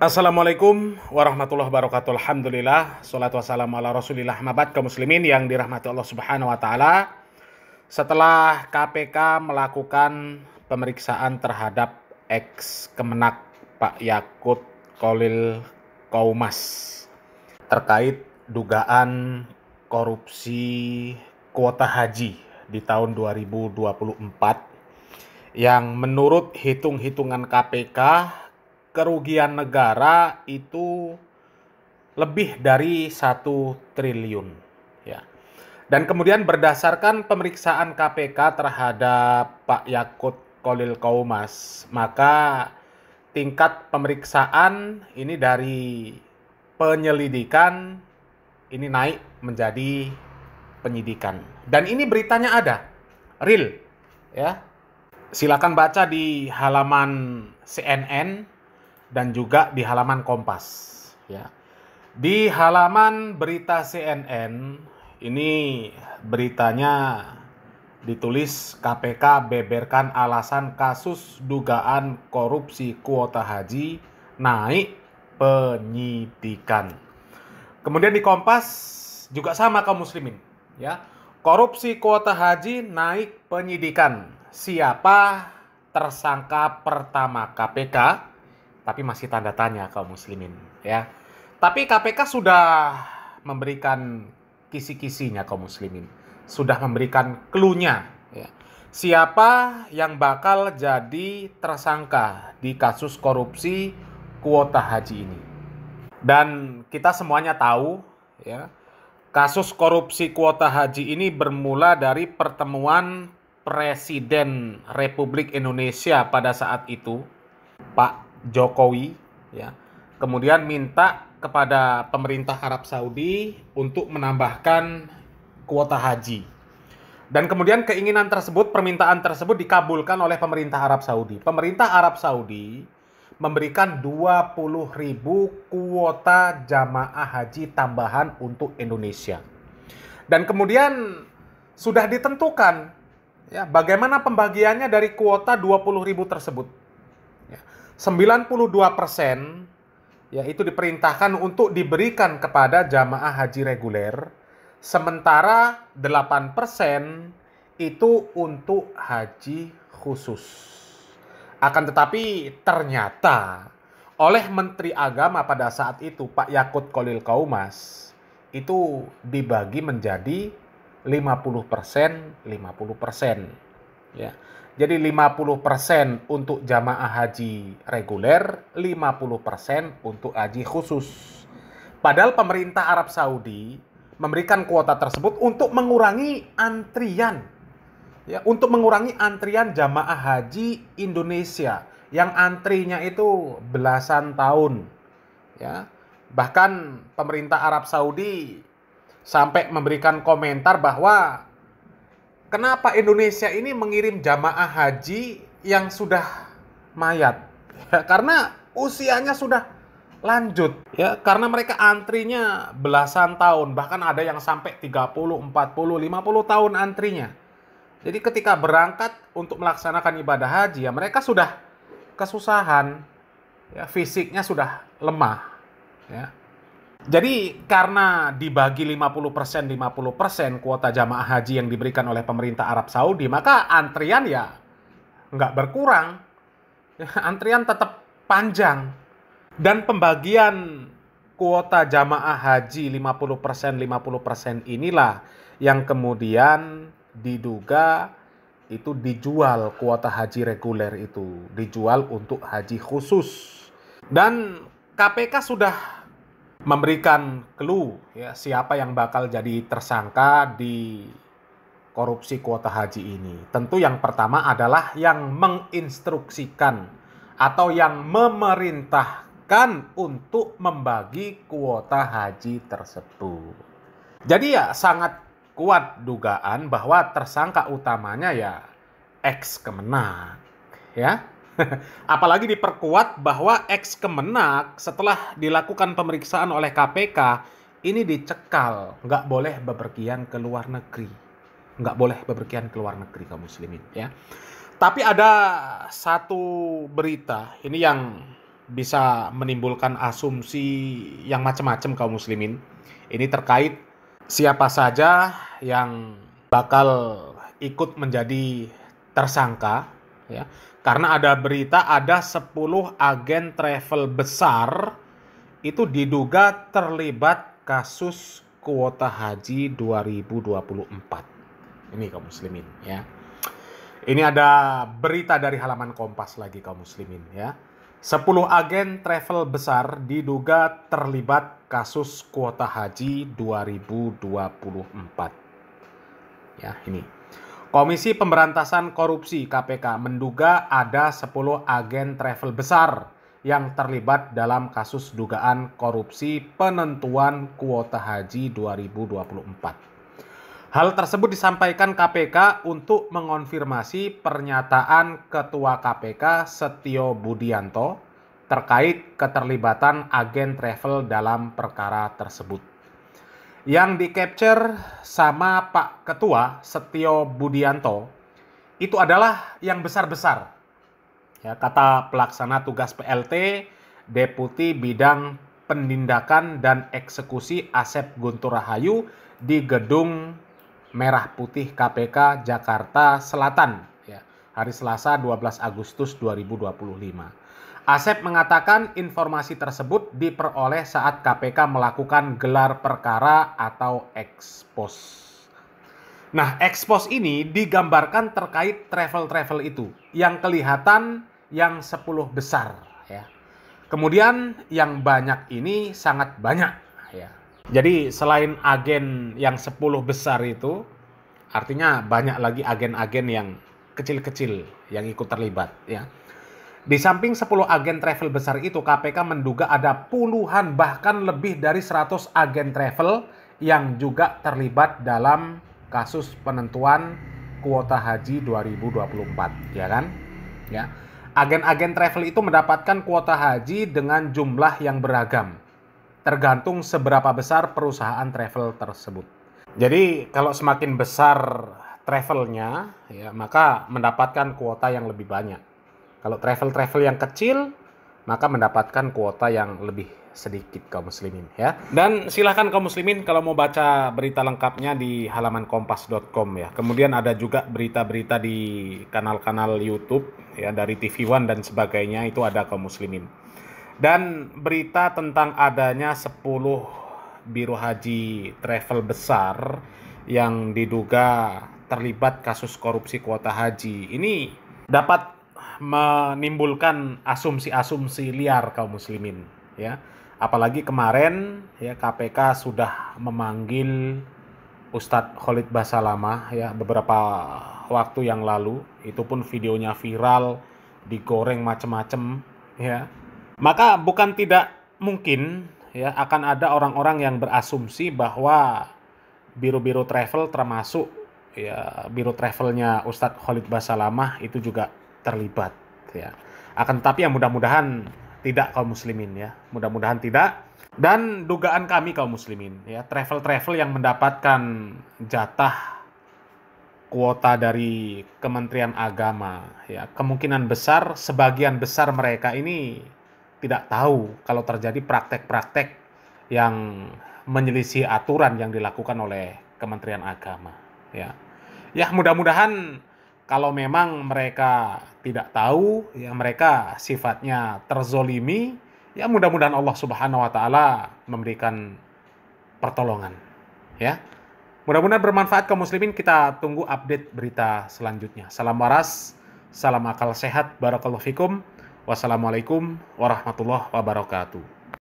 Assalamualaikum warahmatullahi wabarakatuh. Alhamdulillah, salatu wassalamu ala rasulillah. Mabat kaum muslimin yang dirahmati Allah subhanahu wa ta'ala. Setelah KPK melakukan pemeriksaan terhadap ex-Kemenak Pak Yakut Kholil Qoumas terkait dugaan korupsi kuota haji di tahun 2024 yang menurut hitung-hitungan KPK kerugian negara itu lebih dari 1 triliun, ya. Dan kemudian berdasarkan pemeriksaan KPK terhadap Pak Yakut Kholil Qoumas, maka tingkat pemeriksaan ini dari penyelidikan ini naik menjadi penyidikan. Dan ini beritanya ada, real, ya. Silakan baca di halaman CNN dan juga di halaman Kompas, ya. Di halaman berita CNN ini beritanya ditulis KPK beberkan alasan kasus dugaan korupsi kuota haji naik penyidikan. Kemudian di Kompas juga sama kaum muslimin, ya. Korupsi kuota haji naik penyidikan. Siapa tersangka pertama KPK? Tapi masih tanda tanya kaum muslimin, ya. Tapi KPK sudah memberikan kisi-kisinya kaum muslimin, sudah memberikan clue-nya, ya. Siapa yang bakal jadi tersangka di kasus korupsi kuota haji ini? Dan kita semuanya tahu, ya, kasus korupsi kuota haji ini bermula dari pertemuan Presiden Republik Indonesia pada saat itu, Pak Jokowi, ya, kemudian minta kepada pemerintah Arab Saudi untuk menambahkan kuota haji. Dan kemudian keinginan tersebut, permintaan tersebut dikabulkan oleh pemerintah Arab Saudi. Pemerintah Arab Saudi memberikan 20.000 kuota jamaah haji tambahan untuk Indonesia. Dan kemudian sudah ditentukan, ya, bagaimana pembagiannya dari kuota 20.000 tersebut. 92% yaitu diperintahkan untuk diberikan kepada jamaah haji reguler, sementara 8% itu untuk haji khusus. Akan tetapi ternyata oleh Menteri Agama pada saat itu, Pak Yakut Kholil Qoumas, itu dibagi menjadi 50%, 50%, ya. Jadi 50% untuk jamaah haji reguler, 50% untuk haji khusus. Padahal pemerintah Arab Saudi memberikan kuota tersebut untuk mengurangi antrian, ya, untuk mengurangi antrian jamaah haji Indonesia yang antrinya itu belasan tahun, ya. Bahkan pemerintah Arab Saudi sampai memberikan komentar bahwa kenapa Indonesia ini mengirim jamaah haji yang sudah mayat? Ya, karena usianya sudah lanjut, ya, karena mereka antrinya belasan tahun, bahkan ada yang sampai 30, 40, 50 tahun antrinya. Jadi ketika berangkat untuk melaksanakan ibadah haji, ya mereka sudah kesusahan, ya, fisiknya sudah lemah, ya. Jadi karena dibagi 50% kuota jamaah haji yang diberikan oleh pemerintah Arab Saudi, maka antrian ya nggak berkurang. Ya, antrian tetap panjang. Dan pembagian kuota jamaah haji 50% inilah yang kemudian diduga itu dijual, kuota haji reguler itu dijual untuk haji khusus. Dan KPK sudah memberikan clue, ya, siapa yang bakal jadi tersangka di korupsi kuota haji ini. Tentu yang pertama adalah yang menginstruksikan atau yang memerintahkan untuk membagi kuota haji tersebut. Jadi ya sangat kuat dugaan bahwa tersangka utamanya ya ex-Kemenak, ya. Apalagi diperkuat bahwa ex-Kemenak setelah dilakukan pemeriksaan oleh KPK ini dicekal, nggak boleh bepergian ke luar negeri, nggak boleh bepergian ke luar negeri kaum muslimin, ya. Tapi ada satu berita ini yang bisa menimbulkan asumsi yang macam-macam kaum muslimin. Ini terkait siapa saja yang bakal ikut menjadi tersangka, ya. Karena ada berita ada 10 agen travel besar itu diduga terlibat kasus kuota haji 2024. Ini kaum muslimin, ya. Ini ada berita dari halaman Kompas lagi kaum muslimin, ya. 10 agen travel besar diduga terlibat kasus kuota haji 2024. Ya, ini. Komisi Pemberantasan Korupsi KPK menduga ada 10 agen travel besar yang terlibat dalam kasus dugaan korupsi penentuan kuota haji 2024. Hal tersebut disampaikan KPK untuk mengonfirmasi pernyataan Ketua KPK Setio Budianto terkait keterlibatan agen travel dalam perkara tersebut. Yang di-capture sama Pak Ketua Setio Budianto itu adalah yang besar-besar. Ya, kata pelaksana tugas PLT Deputi Bidang Penindakan dan Eksekusi Asep Guntur Rahayu di Gedung Merah Putih KPK Jakarta Selatan, ya, hari Selasa 12 Agustus 2025. Asep mengatakan informasi tersebut diperoleh saat KPK melakukan gelar perkara atau ekspos. Nah, ekspos ini digambarkan terkait travel-travel itu yang kelihatan yang 10 besar, ya. Kemudian yang banyak ini sangat banyak, ya. Jadi selain agen yang 10 besar itu, artinya banyak lagi agen-agen yang kecil-kecil yang ikut terlibat, ya. Di samping 10 agen travel besar itu, KPK menduga ada puluhan bahkan lebih dari 100 agen travel yang juga terlibat dalam kasus penentuan kuota haji 2024, ya kan? Ya. Agen-agen travel itu mendapatkan kuota haji dengan jumlah yang beragam, tergantung seberapa besar perusahaan travel tersebut. Jadi kalau semakin besar travelnya, ya, maka mendapatkan kuota yang lebih banyak. Kalau travel-travel yang kecil, maka mendapatkan kuota yang lebih sedikit kaum muslimin, ya. Dan silahkan kaum muslimin kalau mau baca berita lengkapnya di halaman kompas.com, ya. Kemudian ada juga berita-berita di kanal-kanal YouTube, ya, dari TV One dan sebagainya, itu ada kaum muslimin. Dan berita tentang adanya 10 biro haji travel besar yang diduga terlibat kasus korupsi kuota haji ini dapat menimbulkan asumsi-asumsi liar kaum muslimin, ya. Apalagi kemarin, ya, KPK sudah memanggil Ustadz Khalid Basalamah, ya, beberapa waktu yang lalu. Itu pun videonya viral, digoreng macam-macam, ya. Maka bukan tidak mungkin, ya, akan ada orang-orang yang berasumsi bahwa biro-biro travel termasuk, ya, biro travelnya Ustadz Khalid Basalamah itu juga terlibat, ya. Akan tetapi yang mudah-mudahan tidak kaum muslimin, ya. Mudah-mudahan tidak. Dan dugaan kami kaum muslimin, ya, travel-travel yang mendapatkan jatah kuota dari Kementerian Agama, ya, kemungkinan besar sebagian besar mereka ini tidak tahu kalau terjadi praktek-praktek yang menyelisih aturan yang dilakukan oleh Kementerian Agama, ya. Ya, mudah-mudahan kalau memang mereka tidak tahu, ya, mereka sifatnya terzolimi, ya, mudah-mudahan Allah Subhanahu wa Ta'ala memberikan pertolongan, ya. Mudah-mudahan bermanfaat kaum muslimin. Kita tunggu update berita selanjutnya. Salam waras, salam akal sehat, barakallahu fikum. Wassalamualaikum warahmatullahi wabarakatuh.